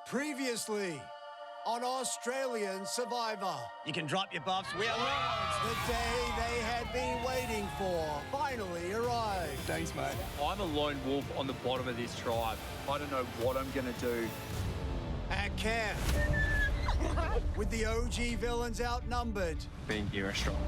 Previously on Australian Survivor. You can drop your buffs. We are The day they had been waiting for finally arrived. Thanks, mate. I'm a lone wolf on the bottom of this tribe. I don't know what I'm going to do. At camp, with the OG villains outnumbered, Being hero strong,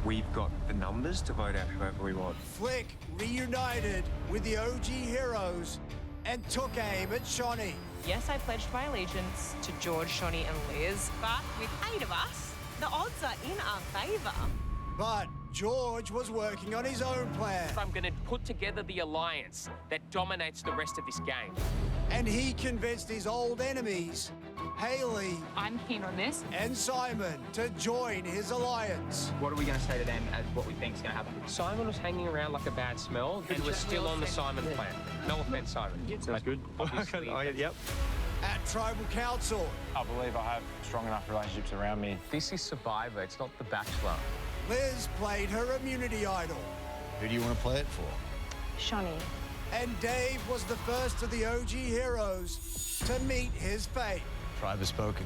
we've got the numbers to vote out whoever we want. Flick reunited with the OG heroes and took aim at Shawnee. Yes, I pledged my allegiance to George, Shawnee and Liz, but with 8 of us, the odds are in our favour. But George was working on his own plan, I'm going to put together the alliance that dominates the rest of this game. and he convinced his old enemies, Haley I'm keen on this. and Simon, to join his alliance. What are we going to say to them as what we think is going to happen? Simon was hanging around like a bad smell, and we're still on the Simon plan. No offense, Simon. Sounds good. Obviously, Yep. At Tribal Council, I believe I have strong enough relationships around me. This is Survivor, it's not The Bachelor. Liz played her immunity idol, Who do you want to play it for? Shawnee. and Dave was the first of the OG heroes to meet his fate Tribe has spoken.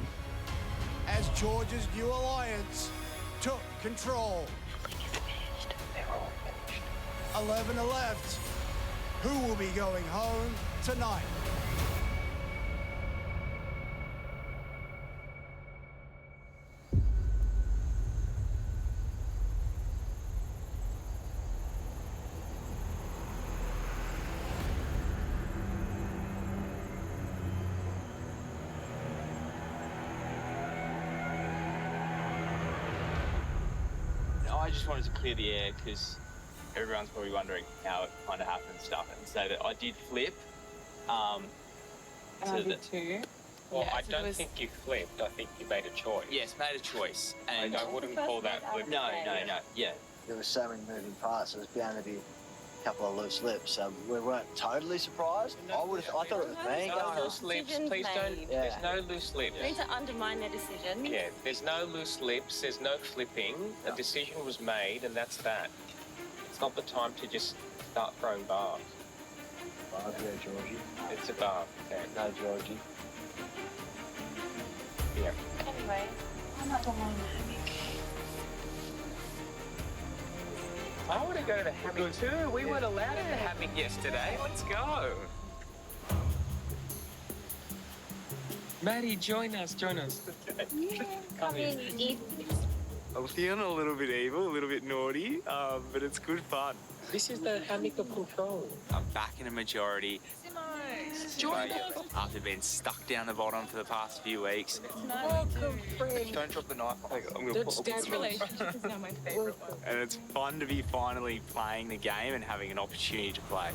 as George's new alliance took control. 11 are left. Who will be going home tonight? I just wanted to clear the air because everyone's probably wondering how it kind of happened and stuff, and say that I did flip. And I did too. Well, Yeah, I so it don't was- think you flipped. I think you made a choice. Yes, made a choice, and I wouldn't call that flipping. no, yeah. There were so many moving parts. There was bound to be a couple of loose lips. We weren't totally surprised. I thought it was me. No loose lips. Decisions Please don't. made. There's no loose lips. You need to undermine their decision. Yeah, there's no loose lips. There's no flipping. A decision was made, and that's that. It's not the time to just start throwing barbs. Yeah, Georgie. It's a barb. Okay. No, Georgie. Yeah. Anyway, I'm not the one. I want to go to the hammock too. We weren't allowed in the hammock yesterday. Let's go. Maddie, join us. Come in, eat. I'm feeling a little bit evil, a little bit naughty, but it's good fun. This is the hammock of control. I'm back in a majority Join us. after being stuck down the bottom for the past few weeks. Welcome, friend. Don't drop the knife. This relationship is now my favourite one. And it's fun to be finally playing the game and having an opportunity to play.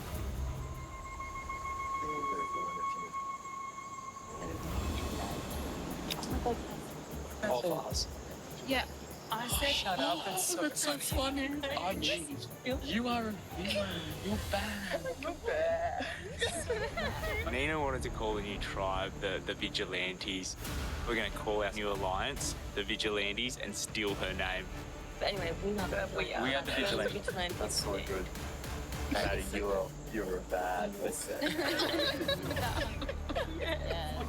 All of us. Yeah. I said, Shut up, it's so that's so funny. Oh, jeez. You are a villain. You're bad. Nina wanted to call the new tribe the Vigilantes. We're going to call our new alliance the Vigilantes and steal her name. But anyway, we are the Vigilantes. That's so good. Maddie, you're a bad person. Yes.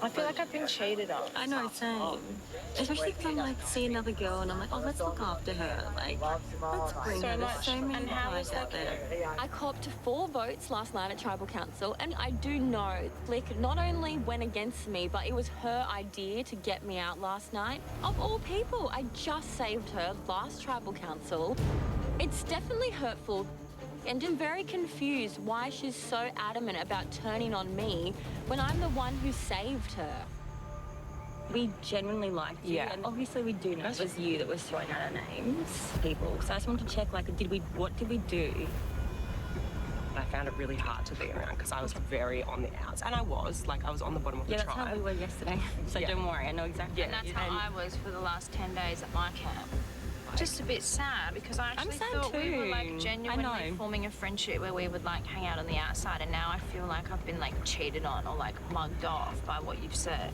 I feel like I've been cheated on. I know, same. Especially because I'm like, see another girl and I'm like, oh, let's look after her. Like, let's bring her. There's so many guys out there. I copped 4 votes last night at Tribal Council, and I do know Flick not only went against me, but it was her idea to get me out last night. Of all people, I just saved her last Tribal Council. It's definitely hurtful. And I'm very confused why she's so adamant about turning on me when I'm the one who saved her. We genuinely liked you, and obviously we do know it was you that was throwing out our names, people. So I just wanted to check, like, what did we do? I found it really hard to be around because I was very on the outs, and I was on the bottom of the Yeah, tribe. that's how we were yesterday. So don't worry, I know exactly. And that's how I was for the last 10 days at my camp. Just a bit sad because I actually thought we were like genuinely forming a friendship where we would like hang out on the outside, and now I feel like I've been like cheated on or like mugged off by what you've said.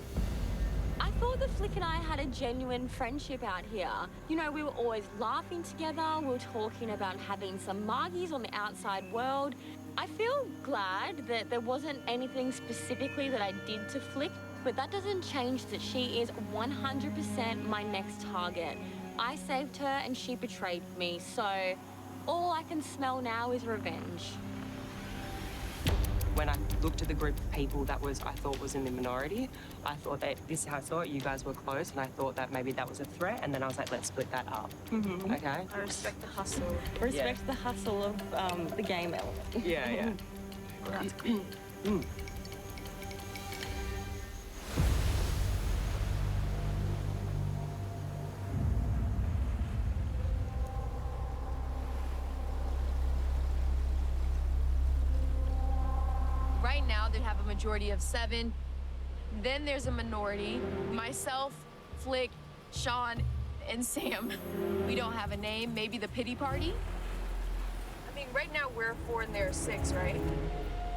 I thought that Flick and I had a genuine friendship out here. You know, we were always laughing together. We were talking about having some margies on the outside world. I feel glad that there wasn't anything specifically that I did to Flick, but that doesn't change that she is 100% my next target. I saved her and she betrayed me, so all I can smell now is revenge. When I looked at the group of people that I thought was in the minority, I thought that this is how I saw it. You guys were close, and I thought that maybe that was a threat, and then I was like, let's split that up. Mm-hmm. Okay? I respect the hustle. Respect the hustle of the game element. Yeah. Right now, they have a majority of 7. Then there's a minority. Myself, Flick, Sean, and Sam. We don't have a name. Maybe the pity party? I mean, right now we're 4 and they're 6, right?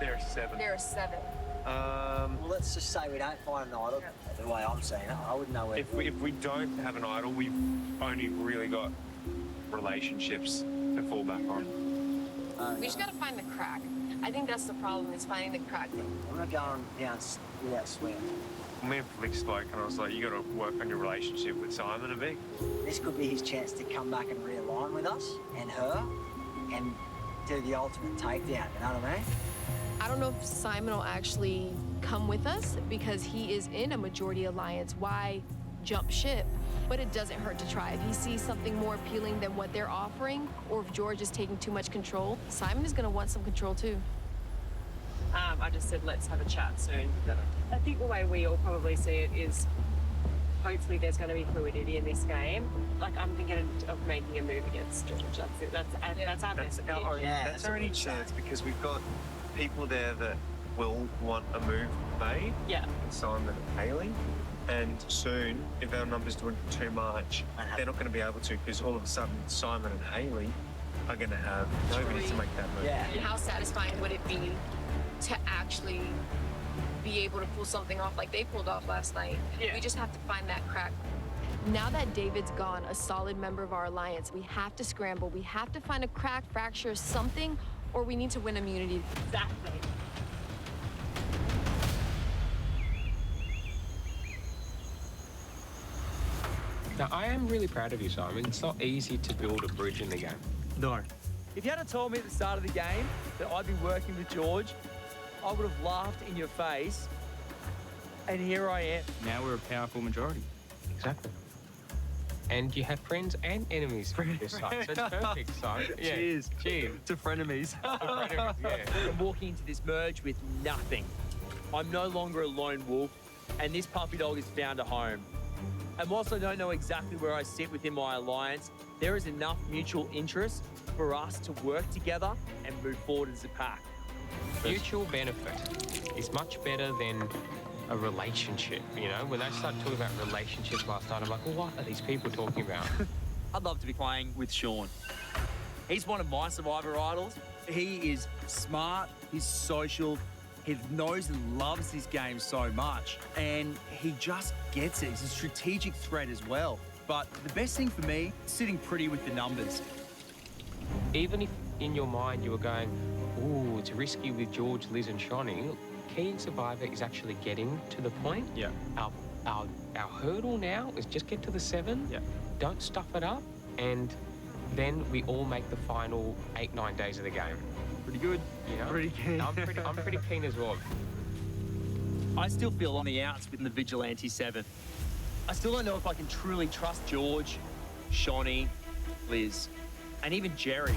There are 7. There are 7. Well, let's just say we don't find an idol. The way I'm seeing it, I wouldn't know where. If we don't have an idol, we've only really got relationships to fall back on. We just gotta find the crack. I think that's the problem, is finding the crack. I'm not going down without swearing. Me and Flick spoke, and I was like, you got to work on your relationship with Simon a bit. This could be his chance to come back and realign with us and her and do the ultimate takedown, you know what I mean? I don't know if Simon will actually come with us because he is in a majority alliance. Why jump ship? But it doesn't hurt to try. If he sees something more appealing than what they're offering, or if George is taking too much control, Simon is going to want some control too. I just said, let's have a chat soon. I think the way we all probably see it is hopefully there's going to be fluidity in this game. Like, I'm thinking of making a move against George. That's it. That's our best. That's our only chance because we've got people there that will want a move made. Yeah. Simon and Hayley. And soon, if our numbers do too much, they're not going to be able to because all of a sudden Simon and Hayley are going to have nobody to make that move. Yeah. And how satisfying would it be to actually be able to pull something off like they pulled off last night? Yeah. We just have to find that crack. Now that David's gone, a solid member of our alliance, we have to scramble. We have to find a crack, fracture, something, or we need to win immunity. Exactly. Now, I am really proud of you, Simon. It's not easy to build a bridge in the game. No. If you had told me at the start of the game that I'd be working with George, I would have laughed in your face. And here I am. Now we're a powerful majority. Exactly. And you have friends and enemies from this side, so it's perfect, Simon. Yeah. Cheers. Cheers. To frenemies. frenemies, yeah. I'm walking into this merge with nothing. I'm no longer a lone wolf, and this puppy dog has found a home. And whilst I don't know exactly where I sit within my alliance, there is enough mutual interest for us to work together and move forward as a pack. Mutual benefit is much better than a relationship, you know? When they started talking about relationships last night, I'm like, well, what are these people talking about? I'd love to be playing with Sean. He's one of my Survivor idols. He is smart, he's social, he knows and loves this game so much, and he just gets it. He's a strategic threat as well. But the best thing for me, sitting pretty with the numbers. Even if in your mind you were going, ooh, it's risky with George, Liz and Shonny, key in Survivor is actually getting to the point. Yeah. Our hurdle now is just get to the 7. Yeah. Don't stuff it up, and then we all make the final 8-9 days of the game. Pretty good. You know? Pretty keen. I'm pretty keen as well. I still feel on the outs with the Vigilante 7. I still don't know if I can truly trust George, Shawnee, Liz, and even Jerry.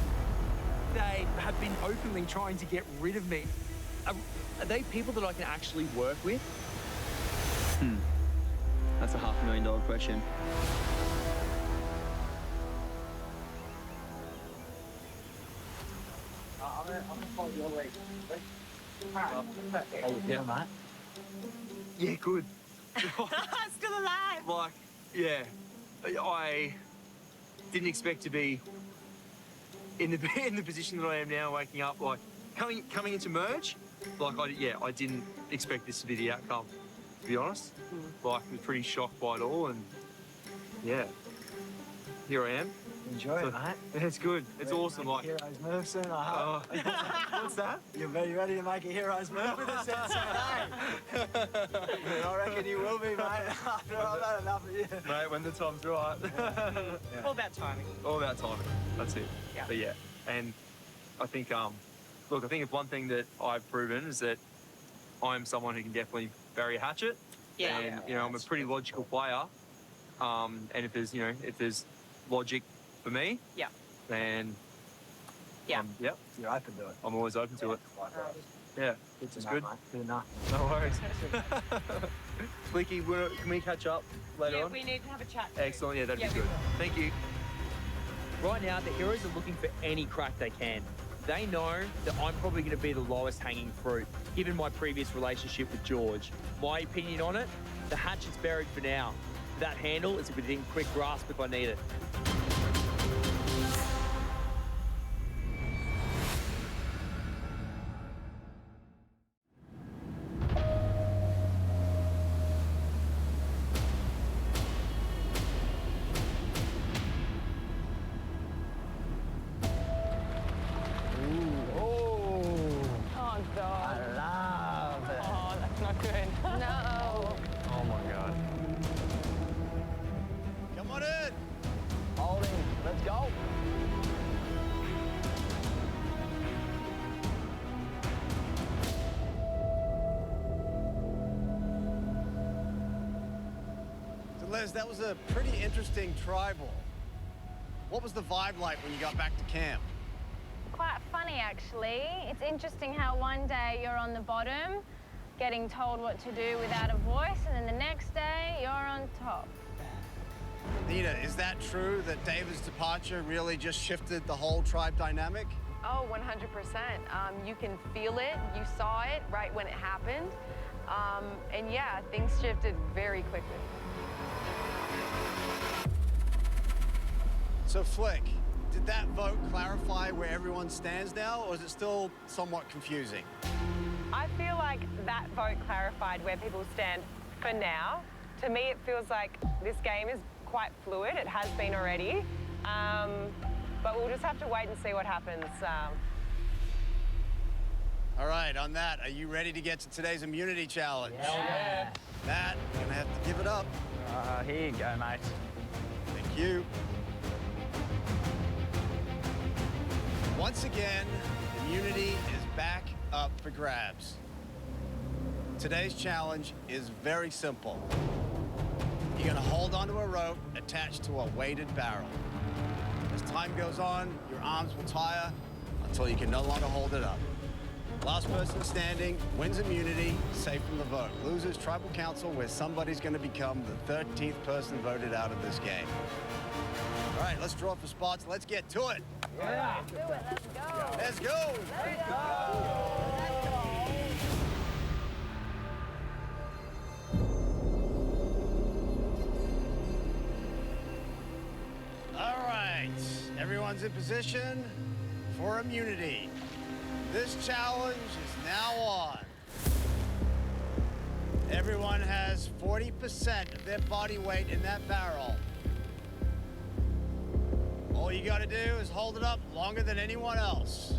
They have been openly trying to get rid of me. Are they people that I can actually work with? That's a $500,000 question. I'm gonna follow your lead. How you feeling, mate? Yeah, good. Still alive. Like, yeah, I didn't expect to be in the position that I am now, waking up, like, coming into merge. Like, I didn't expect this to be the outcome, to be honest. Like, I was pretty shocked by it all, and yeah, here I am. Enjoy it, mate. It's good. It's awesome. Like, Heroes move soon, I hope. What's that? You're very ready to make a hero's move with this episode, eh? I reckon you will be, mate. After I've had enough of you. Mate, when the time's right. All about timing. All about timing. That's it. Yeah. But yeah, and I think, look, I think if one thing that I've proven is that I'm someone who can definitely bury a hatchet. Yeah. And, you know, I'm a pretty logical player. And if there's logic for me, Yeah. then Yeah. Yep. You're open to it. I'm always open to it. Yeah, it's good. Good enough. No worries. Flicky, can we catch up later Yeah, on? we need to have a chat. Excellent, yeah, that'd Yeah, be we good. will. Thank you. Right now, the heroes are looking for any crack they can. They know that I'm probably going to be the lowest hanging fruit, given my previous relationship with George. My opinion on it, the hatchet's buried for now. That handle is within quick grasp if I need it. Oh, God. I love it. Oh, that's not good. No. Oh my God. Come on in. Holding. Let's go. So Les, that was a pretty interesting tribal. What was the vibe like when you got back to camp? Quite funny, actually. It's interesting how one day you're on the bottom, getting told what to do without a voice, and then the next day you're on top. Nina, is that true that David's departure really just shifted the whole tribe dynamic? Oh, 100%. You can feel it. You saw it right when it happened. And yeah, things shifted very quickly. So Flick, did that vote clarify where everyone stands now, or is it still somewhat confusing? I feel like that vote clarified where people stand for now. To me, it feels like this game is quite fluid. It has been already. But we'll just have to wait and see what happens. All right, on that, are you ready to get to today's immunity challenge? Yeah. Matt, you're gonna have to give it up. Here you go, mate. Thank you. Once again, immunity is back up for grabs. Today's challenge is very simple. You're gonna hold onto a rope attached to a weighted barrel. As time goes on, your arms will tire until you can no longer hold it up. Last person standing wins immunity, safe from the vote. Losers, tribal council, where somebody's gonna become the 13th person voted out of this game. All right, let's draw for spots. Let's get to it. Yeah. Do it, let's go. Let's go. Let's go. All right, everyone's in position for immunity. This challenge is now on. Everyone has 40% of their body weight in that barrel. All you gotta do is hold it up longer than anyone else.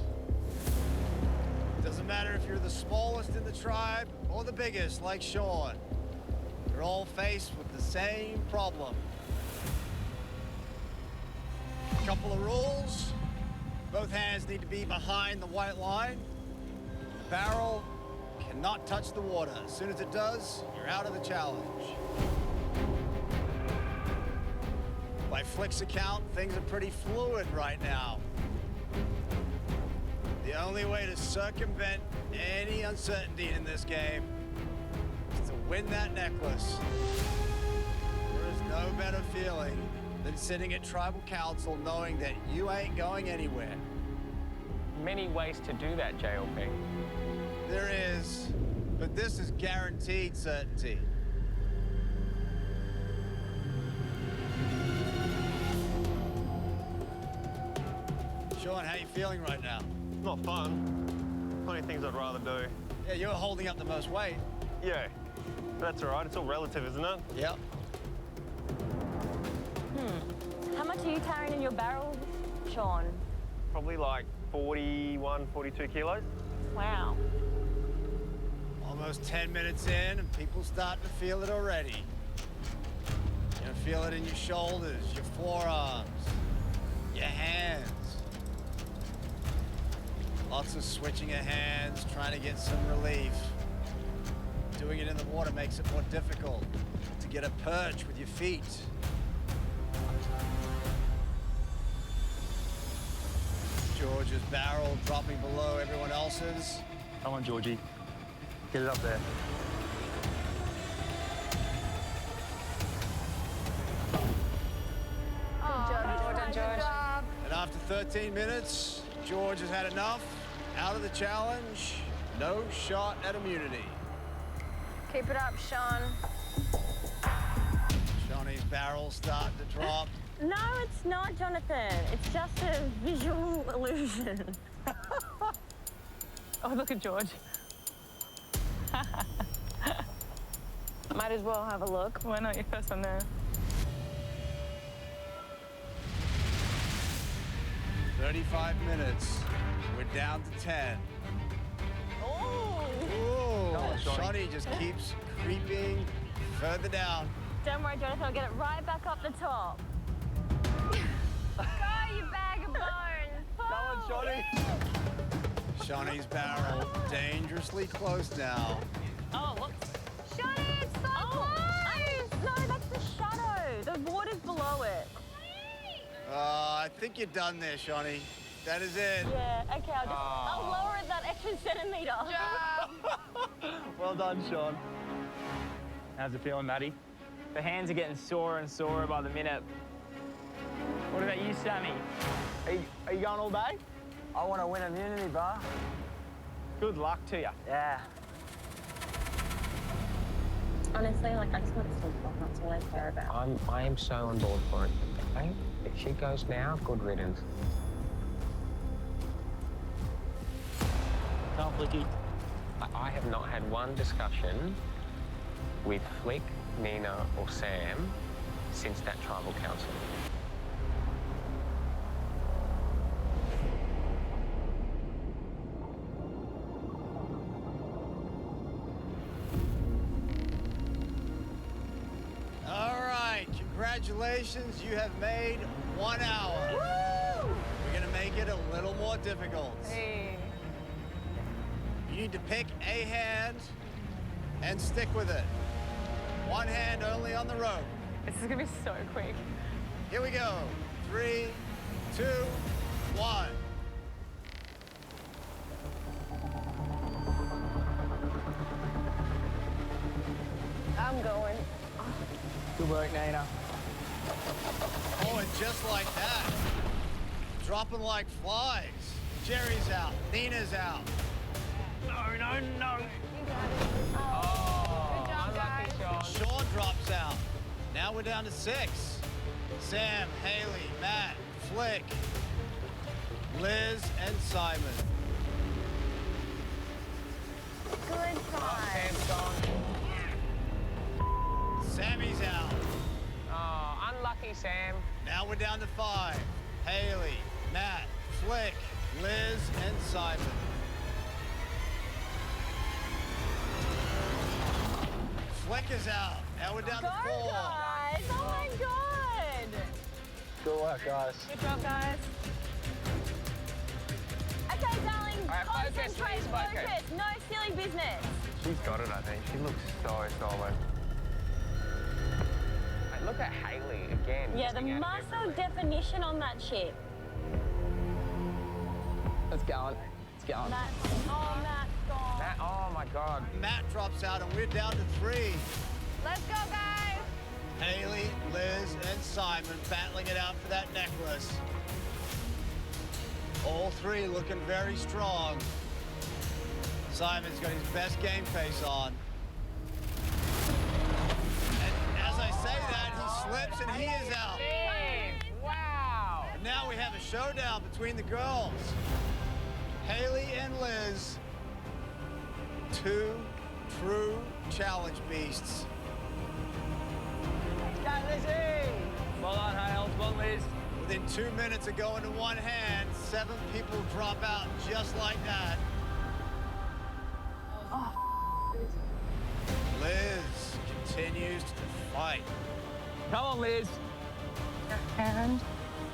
Doesn't matter if you're the smallest in the tribe or the biggest like Sean. You're all faced with the same problem. A couple of rules. Both hands need to be behind the white line. The barrel cannot touch the water. As soon as it does, you're out of the challenge. By Flick's account, things are pretty fluid right now. The only way to circumvent any uncertainty in this game is to win that necklace. There is no better feeling than sitting at tribal council knowing that you ain't going anywhere. Many ways to do that, JLP. There is, but this is guaranteed certainty. Sean, how you feeling right now? Not fun. Plenty of things I'd rather do. Yeah, you're holding up the most weight. Yeah, that's all right. It's all relative, isn't it? Yep. How much are you carrying in your barrel, Sean? Probably like 41, 42 kilos. Wow. Almost 10 minutes in, and people starting to feel it already. You know, feel it in your shoulders, your forearms, your hands. Lots of switching of hands, trying to get some relief. Doing it in the water makes it more difficult to get a perch with your feet. George's barrel dropping below everyone else's. Come on, Georgie. Get it up there. Good job. And after 13 minutes, George has had enough. Out of the challenge, no shot at immunity. Keep it up, Sean. Shawnee's barrel starting to drop. No, it's not, Jonathan. It's just a visual illusion. Oh, look at George. Might as well have a look. Why not? Your first one there. 35 minutes. We're down to 10. Oh! Shawnee just keeps creeping further down. Don't worry, Jonathan. I'll get it right back up the top. Go, you bag of bones. Come on, Shawnee. Shawnee's barrel dangerously close now. Oh, look. Shawnee, it's so close. No, that's the shadow. The water's below it. I think you're done there, Shawnee. That is it. Yeah, okay, I'll lower it that extra centimetre. Well done, Sean. How's it feeling, Maddie? The hands are getting sorer and sorer by the minute. What about you, Sammy? Are you going all day? I want to win immunity, bar. Good luck to you. Yeah. Honestly, like, I just want to sleep off. That's all I care about. I am so on board for it. Okay? If she goes now, good riddance. Come on, Flicky. I have not had one discussion with Flick, Nina, or Sam since that tribal council. All right, congratulations. You have made 1 hour. Woo! We're gonna make it a little more difficult. Hey. You need to pick a hand and stick with it. One hand only on the rope. This is gonna be so quick. Here we go. 3, 2, 1. I'm going. Good work, Nina. Oh, and just like that, dropping like flies. Jerry's out. Nina's out. No. Oh, Good job, unlucky, guys. Sean. Sean drops out. Now we're down to 6. Sam, Haley, Matt, Flick, Liz, and Simon. Good time. Sam's gone. Sammy's out. Oh, unlucky, Sam. Now we're down to 5. Haley, Matt, Flick, Liz, and Simon. Fleck is out. Now we're down to 4. Guys, oh my God. Good work, guys. Good job, guys. Okay, darling, All right, focus, concentrate, please, focus. No silly business. She's got it, I think. She looks so solid. Hey, look at Hayley again. Yeah, the muscle definition on that chick. It's going. It's going. Matt, oh, Matt's gone. Matt, oh my God. Matt drops out and we're down to 3. Let's go, guys. Hayley, Liz, and Simon battling it out for that necklace. All 3 looking very strong. Simon's got his best game face on. And as I say that, he slips and he is out. Wow. And now we have a showdown between the girls. Hayley and Liz, 2 true challenge beasts. Go, Lizzie. Well done, Hales. Well, Liz. Within 2 minutes of going to one hand, 7 people drop out just like that. Liz continues to fight. Come on, Liz. Your hand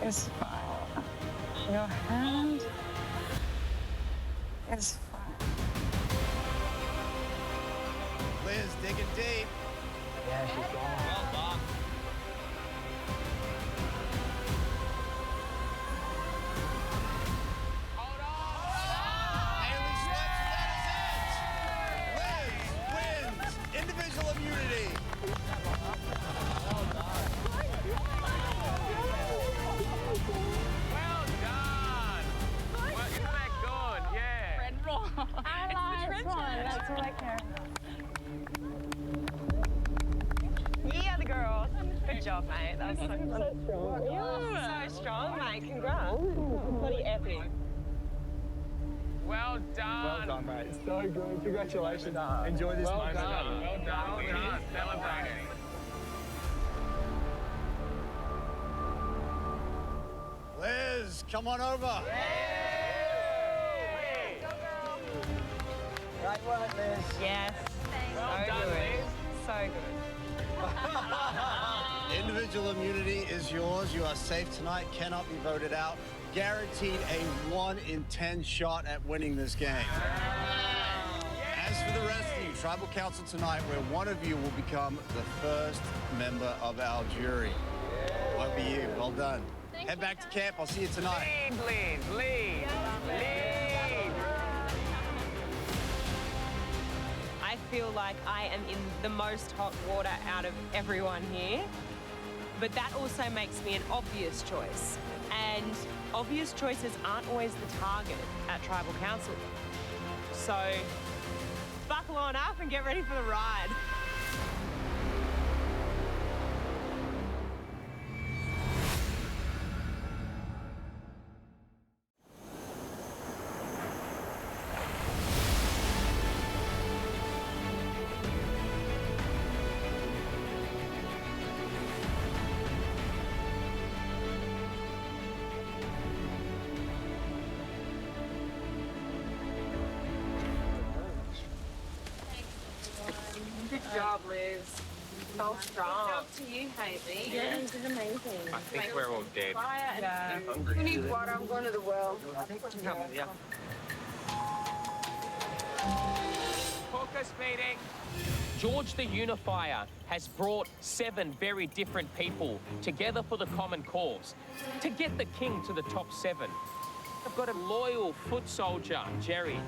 is fine. Your hand is fine. Liz digging deep. Yeah, she's gone. Well done. Hayley slips, that is it. Liz wins individual immunity. Well done. Well, isn't that good? Yeah. Red roll. I like one. That's all I care about. Yeah, the girls. Good job, mate. That was so strong. So strong, mate. Congrats. Bloody epic. Well done. Well done, mate. So good. Congratulations. Enjoy this Well moment. done. Well done. Well done. Celebrating. Liz, come on over. Great work, Liz. Yes. Well So done, good. Liz. So good. Individual immunity is yours. You are safe tonight, cannot be voted out. Guaranteed a 1 in 10 shot at winning this game. As for the rest of you, Tribal Council tonight, where one of you will become the first member of our jury. Won't be you. Well done. Head back to camp. I'll see you tonight. Lead, Liz. Lead. Lead. I feel like I am in the most hot water out of everyone here. But that also makes me an obvious choice. And obvious choices aren't always the target at Tribal Council. So buckle on up and get ready for the ride. Good job, Liz. So strong. Good job to you, Hayley. Yeah, this is amazing. I think we're all dead. Yeah. We need water. I'm going to the well. Caucus meeting. George the Unifier has brought 7 very different people together for the common cause to get the king to the top 7. I've got a loyal foot soldier, Jerry,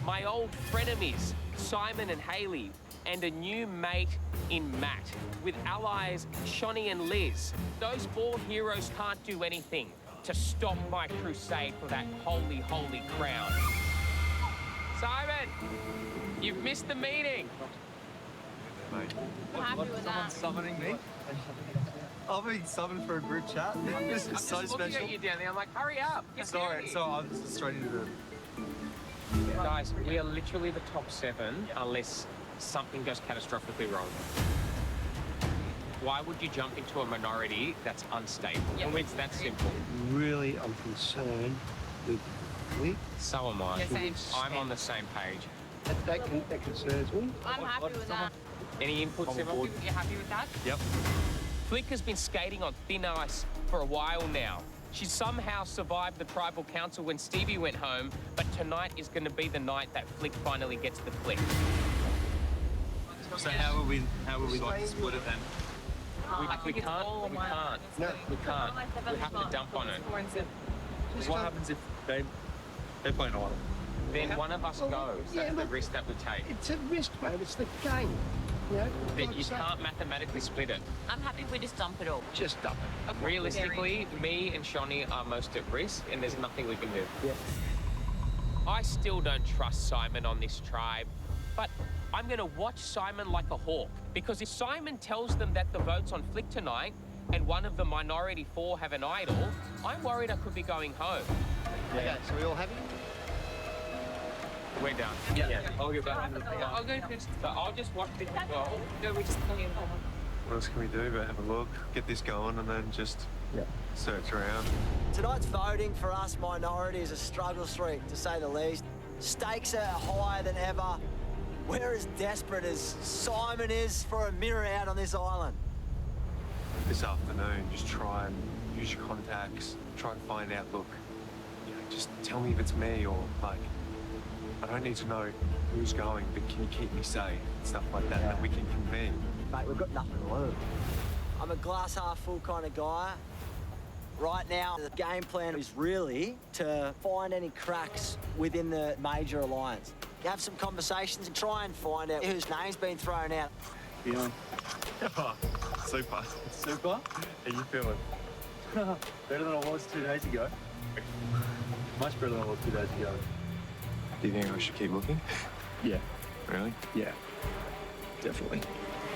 my old frenemies, Simon and Hayley, and a new mate in Matt, with allies Shonny and Liz. Those 4 heroes can't do anything to stop my crusade for that holy, holy crown. Simon, you've missed the meeting. I'm happy with that. Summoning me? I've been summoned for a group chat. This is so I'm just looking special. at you down there. I'm like, hurry up. Get Sorry, down here. so I'm just straight into the... Guys, we are literally the top 7 unless something goes catastrophically wrong. Why would you jump into a minority that's unstable? It's that simple. Really, I'm concerned with Wick. So am I. Yeah, same. I'm on the same page. That concerns me. I'm happy with that. Any inputs, I'm on everyone? board. You happy with that? Yep. Flick has been skating on thin ice for a while now. She somehow survived the tribal council when Stevie went home, but tonight is going to be the night that Flick finally gets the flick. So how would we like to split it then? We can't. We can't. No, we can't. We have to dump on it. What happens if they play an idol? Then one of us goes. That's the risk that we take. It's a risk, man. It's the game. You know? Then you can't mathematically split it. I'm happy if we just dump it all. Just dump it. Realistically, me and Shawnee are most at risk, and there's nothing we can do. Yeah. I still don't trust Simon on this tribe, but I'm going to watch Simon like a hawk, because if Simon tells them that the vote's on Flick tonight, and one of the minority 4 have an idol, I'm worried I could be going home. Yeah. Okay, so we all happy? We're done. Yeah. I'll get back. I'll go first. I'll just watch this as well. No, we just play. What else can we do but have a look, get this going, and then just search around? Tonight's voting for us minority is a struggle street, to say the least. Stakes are higher than ever. We're as desperate as Simon is for a mirror out on this island. This afternoon, just try and use your contacts, try and find out, look, you know, just tell me if it's me or, like, I don't need to know who's going, but can you keep me safe? Stuff like that, that we can convene. Mate, we've got nothing to lose. I'm a glass half full kind of guy. Right now, the game plan is really to find any cracks within the major alliance. Have some conversations and try and find out whose name's been thrown out. Yeah. Super. Super? How you feeling? Better than I was 2 days ago. Much better than I was 2 days ago. Do you think I should keep looking? Yeah. Really? Yeah. Definitely.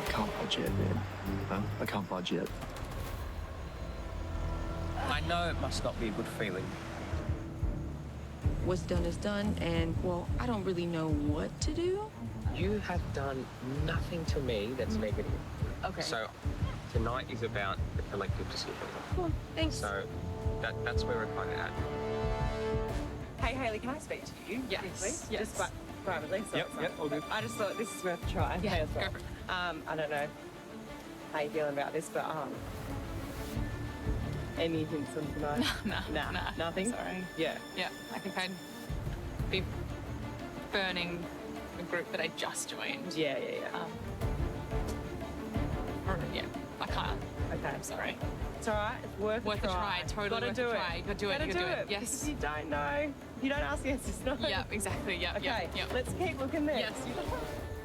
Can't budge yet, man. Huh? I can't budge yet. I know it must not be a good feeling. What's done is done, and, well, I don't really know what to do. You have done nothing to me that's negative. Okay. So tonight is about the collective decision. Cool, thanks. So that's where we're kind of at. Hey, Hayley, can I speak to you? Yes. Briefly? Yes. Just privately. So Yep, all good. I just thought this is worth a try. Yeah, May as well. go for it. I don't know how you're feeling about this, but any hints on tonight? Nah. Nothing? Sorry. Yeah. Yeah, I think I'd be burning the group that I just joined. Yeah. Yeah, I can't. Okay. I'm sorry. It's all right. It's worth a try. Totally Gotta worth do a it. try. Gotta do it. Gotta You gotta do do it. it. Yes. Because you don't know. You don't ask the answers. No. Yeah, exactly. Yeah. Okay. Yeah. Let's keep looking there. Yes.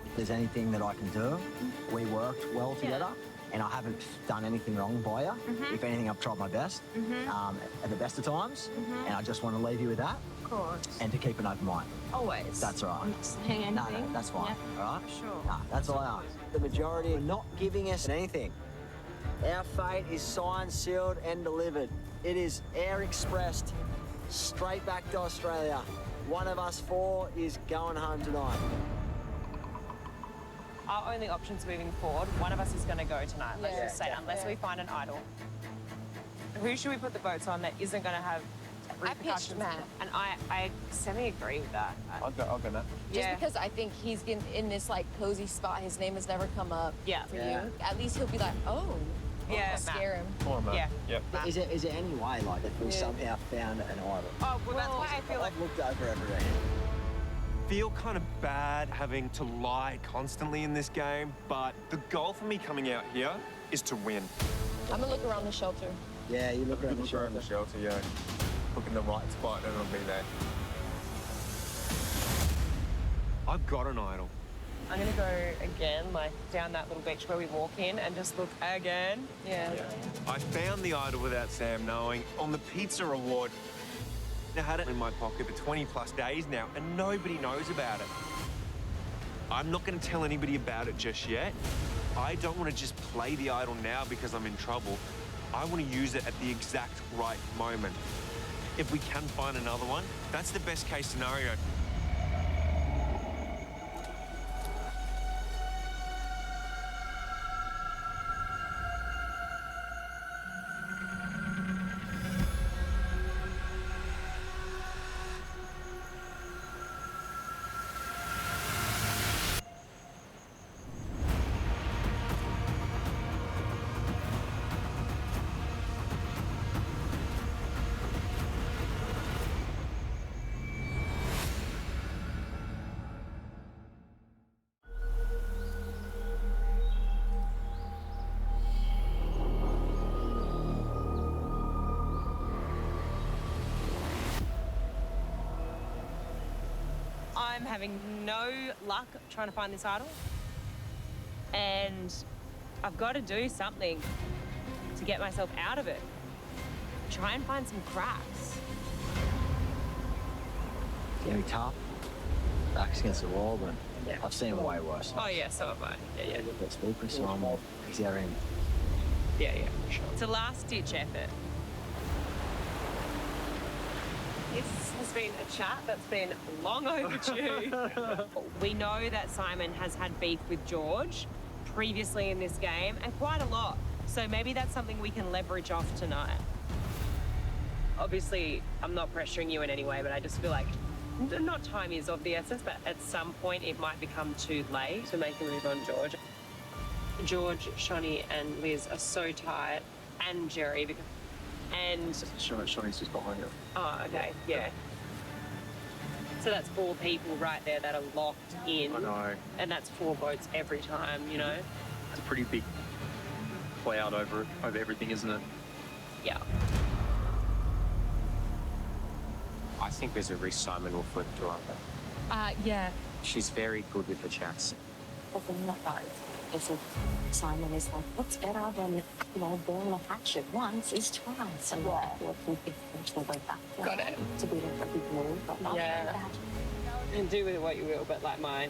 If there's anything that I can do, we worked well together, and I haven't done anything wrong by you. If anything, I've tried my best at the best of times, and I just want to leave you with that. Of course. And to keep an open mind. Always. That's right. I'm not saying anything. No, that's fine. Yeah. All right? Sure. No, that's all I ask. The majority are not giving us anything. Our fate is signed, sealed, and delivered. It is air expressed straight back to Australia. One of us 4 is going home tonight. Our only options moving forward, one of us is going to go tonight. Let's just say, unless we find an idol. Who should we put the votes on that isn't going to have repercussions? pitched Matt. And I semi-agree with that. I'll go Matt. Just because I think he's in this like cozy spot, his name has never come up. Yeah. For you, at least he'll be like, oh, Yeah, scare him. Come on, Matt. Yeah. Yep. Is there any way, like, if we somehow found an idol? Oh, well, that's why I feel like... I've looked over everywhere. Feel kind of bad having to lie constantly in this game, but the goal for me coming out here is to win. I'm gonna look around the shelter. Yeah, you look around the shelter. Yeah. Look in the right spot and it'll be there. I've got an idol. I'm going to go again, like, down that little beach where we walk in and just look again. Yeah. I found the idol without Sam knowing on the pizza award. I had it in my pocket for 20 plus days now and nobody knows about it. I'm not going to tell anybody about it just yet. I don't want to just play the idol now because I'm in trouble. I want to use it at the exact right moment. If we can find another one, that's the best case scenario. I'm having no luck trying to find this idol. And I've got to do something to get myself out of it. Try and find some cracks. It's gonna be tough. Backs against the wall, but I've seen way worse. Oh, yeah, so have I. Yeah. Let's focus on he's our end. Yeah, sure. It's a last-ditch effort. This has been a chat that's been long overdue. We know that Simon has had beef with George previously in this game, and quite a lot. So maybe that's something we can leverage off tonight. Obviously, I'm not pressuring you in any way, but I just feel like not time is of the essence, but at some point it might become too late to make a move on George. George, Shani, and Liz are so tight, and Jerry, and Shani's just behind you. oh, okay, yeah. So that's 4 people right there that are locked in. I know. And that's 4 votes every time, you know? It's a pretty big cloud over everything, isn't it? Yeah. I think there's a risk Simon will flip to her. Yeah. She's very good with the chats. But then not both. If Simon is like, what's better than, burn a hatchet once is twice. And we'll eventually go back. Got it. To be a big move, but not Yeah. that. And do with it what you will, but like my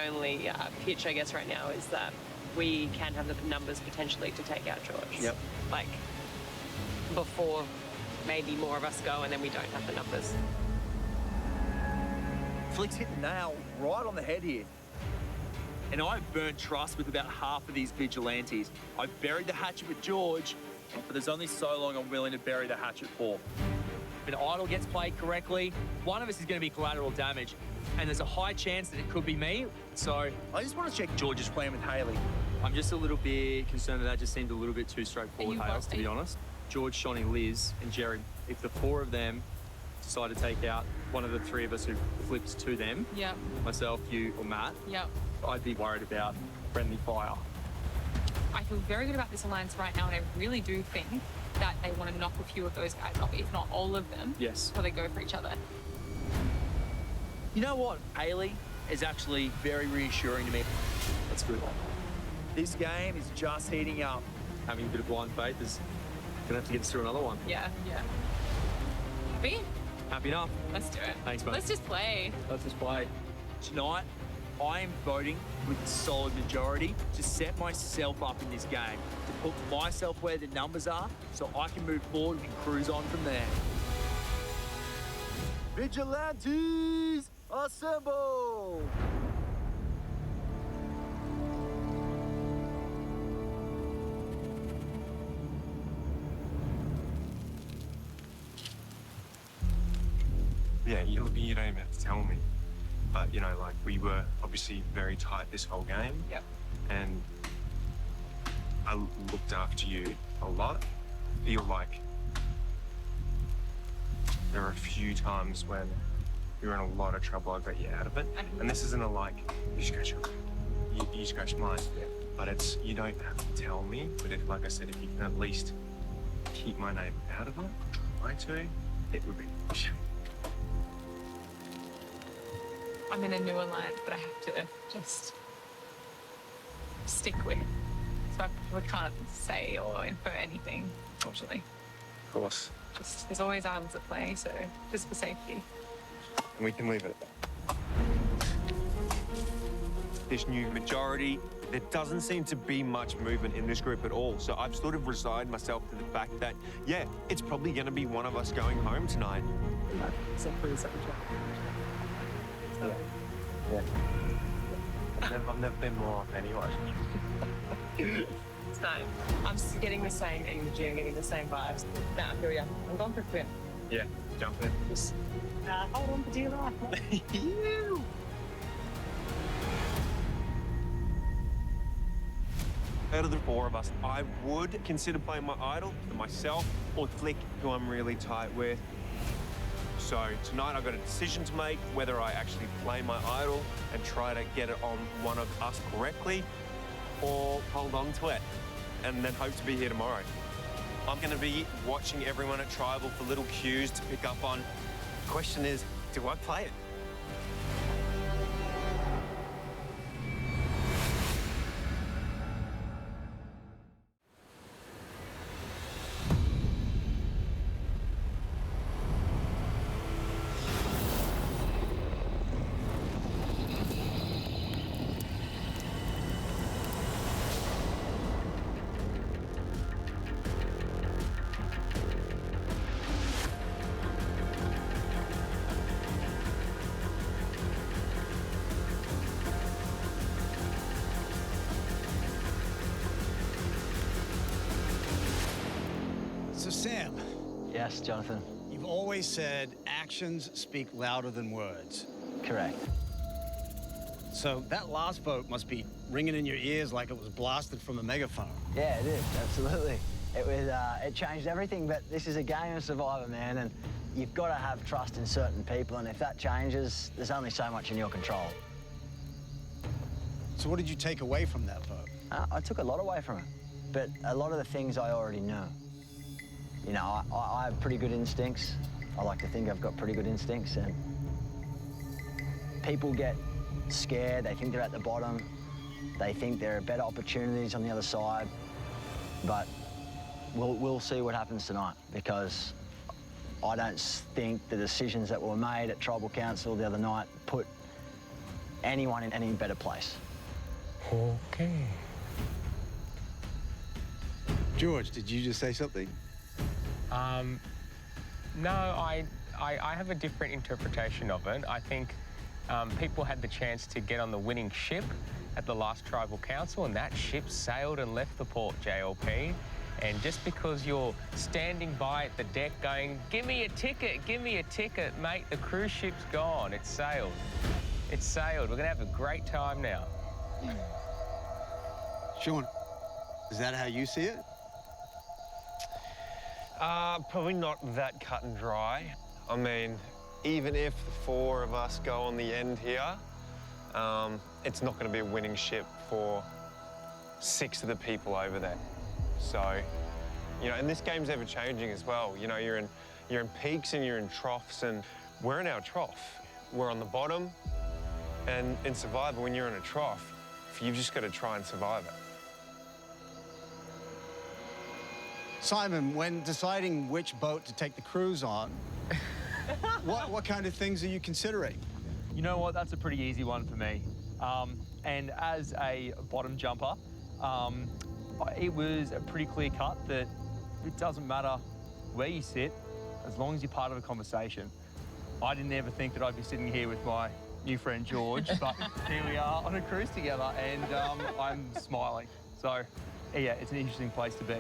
only pitch, I guess, right now is that we can have the numbers potentially to take out George. Yep. Like, before maybe more of us go and then we don't have the numbers. Flick's hit the nail right on the head here. And I've burnt trust with about half of these vigilantes. I've buried the hatchet with George, but there's only so long I'm willing to bury the hatchet for. If an idol gets played correctly, one of us is going to be collateral damage, and there's a high chance that it could be me. So I just want to check George's plan with Hayley. I'm just a little bit concerned that just seemed a little bit too straightforward, Hales, to be honest. George, Shani, Liz, and Jerry, if the 4 of them decide to take out one of the 3 of us who flips to them, Yep. myself, you, or Matt, Yep. I'd be worried about friendly fire. I feel very good about this alliance right now, and I really do think that they want to knock a few of those guys off, if not all of them. Yes. So they go for each other. You know what? Hayley is actually very reassuring to me. That's good. This game is just heating up. Having a bit of blind faith is gonna have to get us through another one. Yeah. Happy? Happy enough. Let's do it. Thanks, mate. Let's just play. Let's just play. Tonight, I am voting with a solid majority to set myself up in this game, to put myself where the numbers are so I can move forward and cruise on from there. Vigilantes, assemble! Yeah, you don't even have to tell me. But, we were obviously very tight this whole game. Yep. And I looked after you a lot. I feel like there were a few times when you were in a lot of trouble. I got you out of it. And this isn't you scratch you scratch mine. Yeah. But it's, you don't have to tell me. But if, like I said, if you can at least keep my name out of it, try to, it would be appreciated. I'm in a new alliance that I have to just stick with. So I probably can't say or infer anything, unfortunately. Of course. Just, there's always arms at play, so just for safety. And we can leave it at that. This new majority, there doesn't seem to be much movement in this group at all. So I've sort of resigned myself to the fact that, yeah, it's probably going to be one of us going home tonight. Yeah. I've never been more off anyway. It's fine. I'm just getting the same energy, I'm getting the same vibes. Now, here we go. I'm going for a quit. Yeah, jump in. Just hold on for dear life. Out of the 4 of us, I would consider playing my idol for myself or Flick, who I'm really tight with. So tonight I've got a decision to make whether I actually play my idol and try to get it on one of us correctly or hold on to it and then hope to be here tomorrow. I'm going to be watching everyone at Tribal for little cues to pick up on. The question is, do I play it? So, Sam. Yes, Jonathan. You've always said actions speak louder than words. Correct. So that last vote must be ringing in your ears like it was blasted from a megaphone. Yeah, it is, absolutely. It was, it changed everything, but this is a game of Survivor, man, and you've got to have trust in certain people, and if that changes, there's only so much in your control. So what did you take away from that vote? I took a lot away from it, but a lot of the things I already know. You know, I have pretty good instincts. I like to think I've got pretty good instincts, and people get scared. They think they're at the bottom. They think there are better opportunities on the other side. But we'll see what happens tonight, because I don't think the decisions that were made at Tribal Council the other night put anyone in any better place. Okay. George, did you just say something? No, I have a different interpretation of it. I think people had the chance to get on the winning ship at the last Tribal Council, and that ship sailed and left the port, JLP. And just because you're standing by at the deck going, give me a ticket, mate, the cruise ship's gone. It's sailed. It's sailed. We're going to have a great time now. Sean, is that how you see it? Probably not that cut and dry. I mean, even if the 4 of us go on the end here, it's not going to be a winning ship for 6 of the people over there. So, you know, and this game's ever changing as well. You know, you're in peaks and you're in troughs, and we're in our trough. We're on the bottom, and in Survivor, when you're in a trough, you've just got to try and survive it. Simon, when deciding which boat to take the cruise on, what kind of things are you considering? You know what? That's a pretty easy one for me. And as a bottom jumper, it was a pretty clear cut that it doesn't matter where you sit, as long as you're part of a conversation. I didn't ever think that I'd be sitting here with my new friend George, but here we are on a cruise together, and I'm smiling. So, yeah, it's an interesting place to be.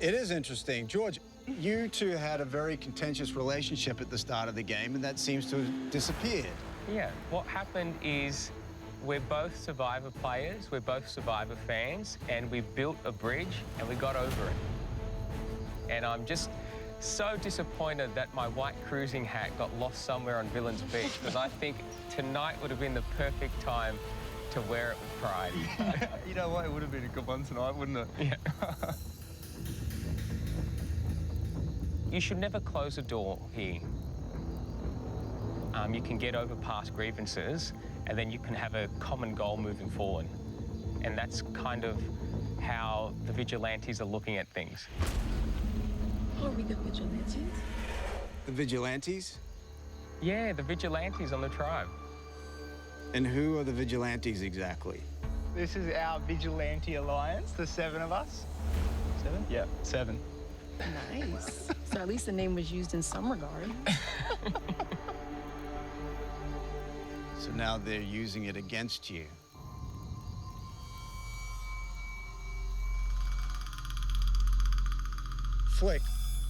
It is interesting. George, you two had a very contentious relationship at the start of the game, and that seems to have disappeared. Yeah, what happened is we're both Survivor players, we're both Survivor fans, and we built a bridge and we got over it. And I'm just so disappointed that my white cruising hat got lost somewhere on Villains Beach, because I think tonight would have been the perfect time to wear it with pride. You know what? It would have been a good one tonight, wouldn't it? Yeah. You should never close a door here. You can get over past grievances, and then you can have a common goal moving forward. And that's kind of how the vigilantes are looking at things. Are we the vigilantes? The vigilantes? Yeah, the vigilantes on the tribe. And who are the vigilantes exactly? This is our vigilante alliance, the 7 of us. 7? Yeah, 7. Nice. So at least the name was used in some regard. So now they're using it against you. Flick,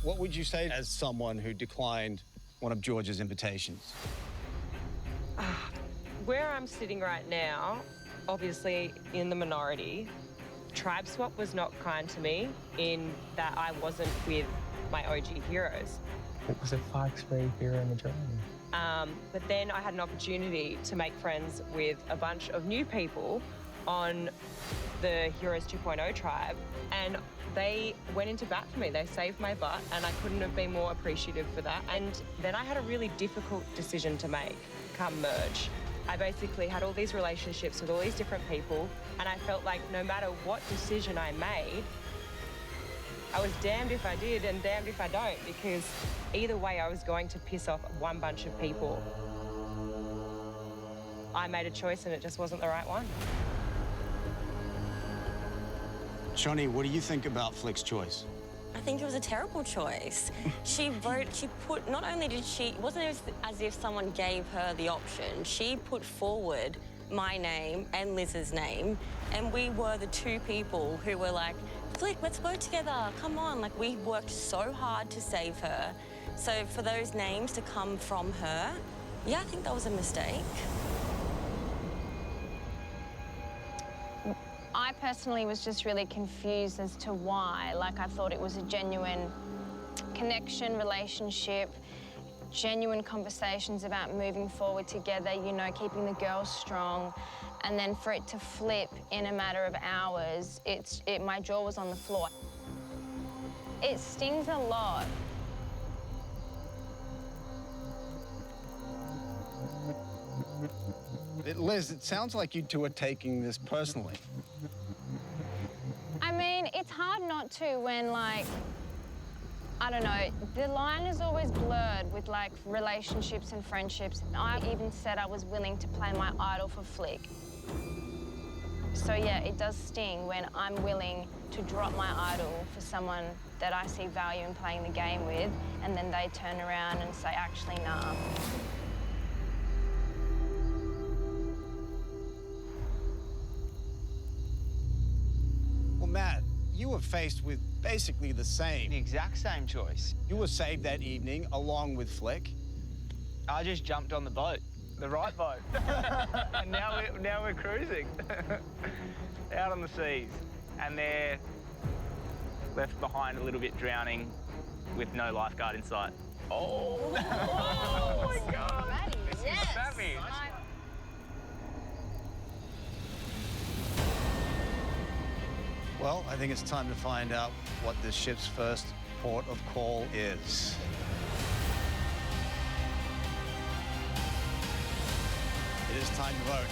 what would you say as someone who declined one of George's invitations? Where I'm sitting right now, obviously in the minority, Tribe Swap was not kind to me in that I wasn't with my OG heroes. It was a 5-3 hero majority. But then I had an opportunity to make friends with a bunch of new people on the Heroes 2.0 tribe, and They went into bat for me. They saved my butt, and I couldn't have been more appreciative for that. And then I had a really difficult decision to make come merge. I basically had all these relationships with all these different people, and I felt like no matter what decision I made, I was damned if I did and damned if I don't, because either way I was going to piss off one bunch of people. I made a choice and it just wasn't the right one. Shawnee, what do you think about Flick's choice? I think it was a terrible choice. Not only did she, it wasn't as if someone gave her the option. She put forward my name and Liz's name, and we were the two people who were like, Flick, let's go together, come on. Like, we worked so hard to save her. So for those names to come from her, yeah, I think that was a mistake. I personally was just really confused as to why. Like, I thought it was a genuine connection, relationship, genuine conversations about moving forward together, you know, keeping the girls strong. And then for it to flip in a matter of hours, my jaw was on the floor. It stings a lot. Liz, it sounds like you two are taking this personally. I mean, it's hard not to when, like, I don't know, the line is always blurred with, like, relationships and friendships. I even said I was willing to play my idol for Flick. So, yeah, it does sting when I'm willing to drop my idol for someone that I see value in playing the game with, and then they turn around and say, actually, nah. Well, Matt, you were faced with basically the exact same choice. You were saved that evening along with Flick. I just jumped on the boat, the right boat. And now we're cruising out on the seas. And they're left behind a little bit drowning with no lifeguard in sight. Oh, oh my God. This is savage. Well, I think it's time to find out what this ship's first port of call is. It is time to vote.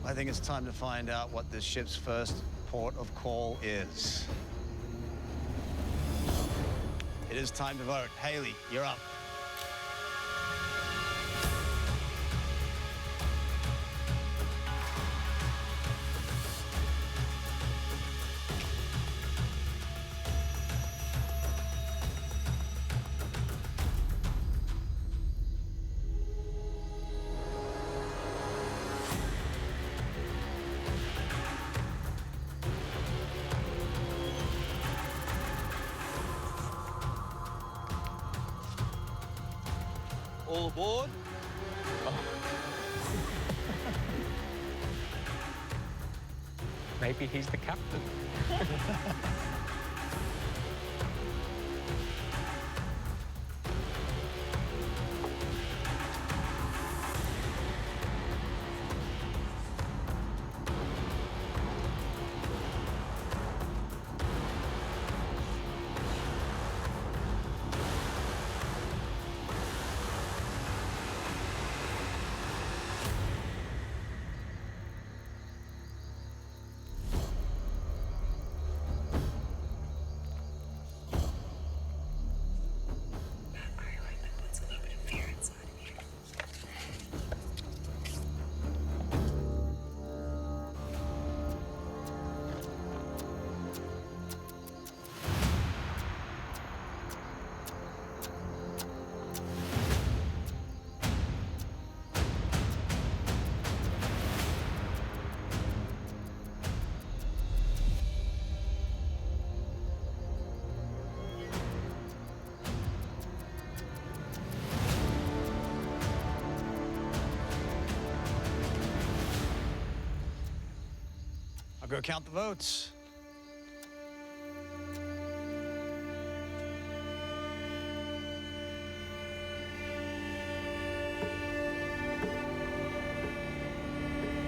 I think it's time to find out what this ship's first port of call is. It is time to vote. Haley, you're up. All aboard. Maybe he's the captain. go count the votes.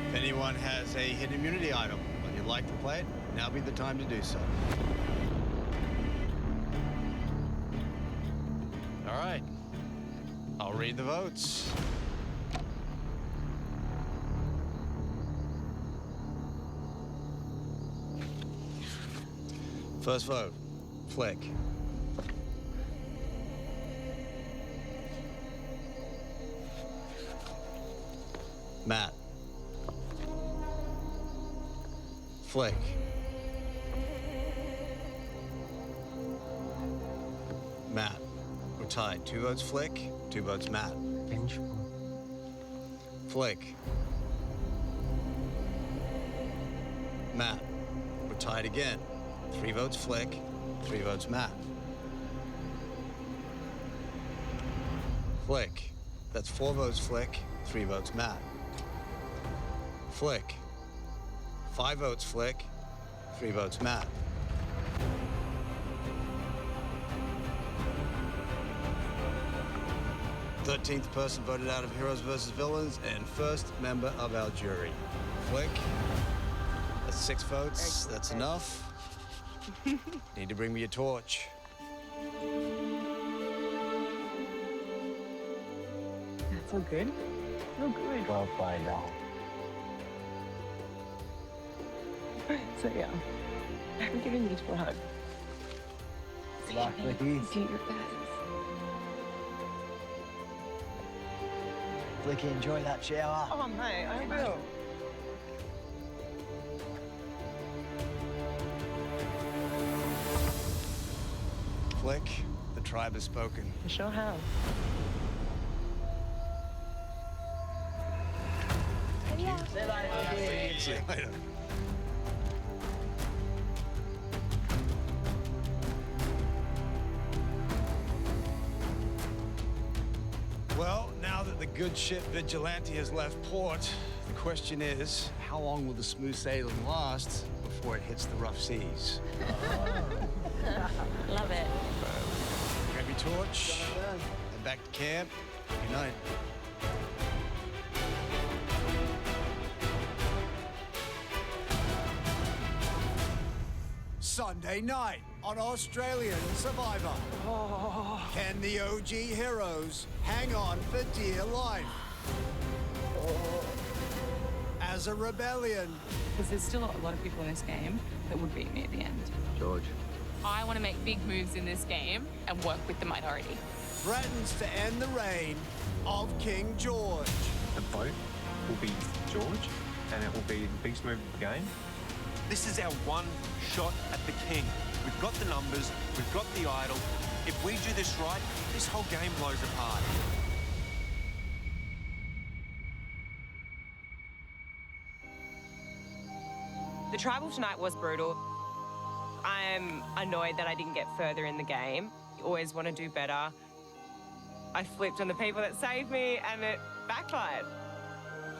If anyone has a hidden immunity item and you'd like to play it, now be the time to do so. All right. I'll read the votes. First vote, Flick. Matt. Flick. Matt. We're tied. 2 votes Flick, 2 votes Matt. Flick. Matt. We're tied again. 3 votes Flick, 3 votes Matt. Flick. That's 4 votes Flick, 3 votes Matt. Flick. 5 votes Flick, 3 votes Matt. Thirteenth person voted out of Heroes versus Villains and first member of our jury. Flick. That's 6 votes. That's enough. Need to bring me a torch. That's all good. Oh, good. Well played, Al. So, yeah. I'm giving you a hug. Luckily. Do your best. Flicky, enjoy that shower. Oh, mate, I will. Flick, the tribe has spoken. I sure have. See you later. Well, now that the good ship Vigilante has left port, the question is, how long will the smooth sailing last before it hits the rough seas? Love it. Grab your torch, head back to camp. Good night. Sunday night on Australian Survivor. Can the OG heroes hang on for dear life? As a rebellion. Because there's still a lot of people in this game that would beat me at the end. George. I want to make big moves in this game and work with the minority. Threatens to end the reign of King George. The vote will be George, and it will be the biggest move of the game. This is our one shot at the king. We've got the numbers, we've got the idol. If we do this right, this whole game blows apart. The tribal tonight was brutal. I'm annoyed that I didn't get further in the game. You always want to do better. I flipped on the people that saved me and it backfired.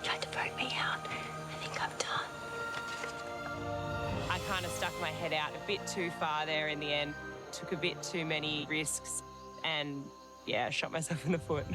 Tried to vote me out. I think I'm done. I kind of stuck my head out a bit too far there in the end. Took a bit too many risks and, yeah, shot myself in the foot.